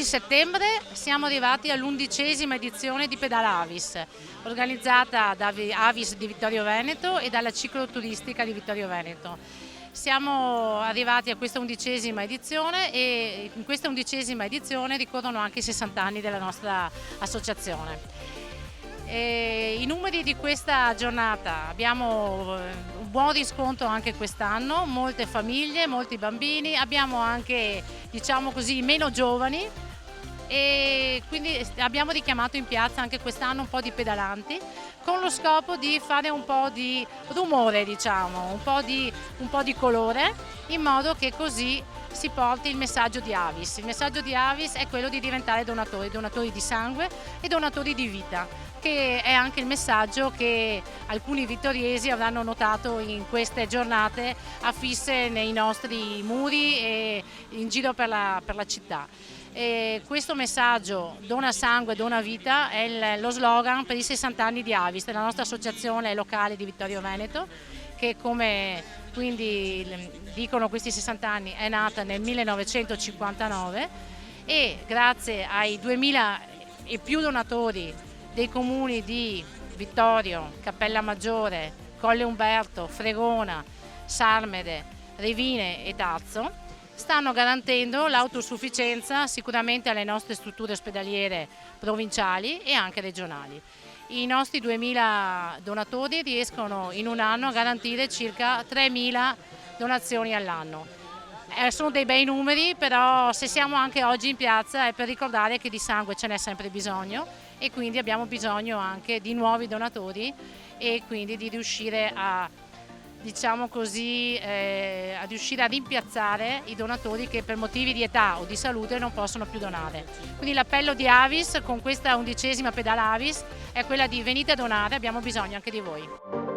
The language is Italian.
settembre siamo arrivati all'11ª edizione di Pedala Avis, organizzata da Avis di Vittorio Veneto e dalla cicloturistica di Vittorio Veneto. Siamo arrivati a questa 11ª edizione e in questa 11ª edizione ricorrono anche i 60 anni della nostra associazione. I numeri di questa giornata: abbiamo un buon riscontro anche quest'anno, molte famiglie, molti bambini, abbiamo anche, diciamo così, meno giovani, e quindi abbiamo richiamato in piazza anche quest'anno un po' di pedalanti con lo scopo di fare un po' di rumore, diciamo, un po' di colore, in modo che così si porti il messaggio di Avis. Il messaggio di Avis è quello di diventare donatori di sangue e donatori di vita, che è anche il messaggio che alcuni vittoriesi avranno notato in queste giornate affisse nei nostri muri e in giro per la città. E questo messaggio, dona sangue, dona vita, è lo slogan per i 60 anni di Avis, della nostra associazione locale di Vittorio Veneto, che, come quindi dicono questi 60 anni, è nata nel 1959 e grazie ai 2000 e più donatori dei comuni di Vittorio, Cappellamaggiore, Colle Umberto, Fregona, Sarmede, Revine e Tazzo, stanno garantendo l'autosufficienza sicuramente alle nostre strutture ospedaliere provinciali e anche regionali. I nostri 2000 donatori riescono in un anno a garantire circa 3000 donazioni all'anno. Sono dei bei numeri, però se siamo anche oggi in piazza è per ricordare che di sangue ce n'è sempre bisogno e quindi abbiamo bisogno anche di nuovi donatori e quindi di riuscire a, diciamo così, a riuscire a rimpiazzare i donatori che per motivi di età o di salute non possono più donare. Quindi l'appello di Avis con questa 11ª Pedala Avis è quella di: venite a donare, abbiamo bisogno anche di voi.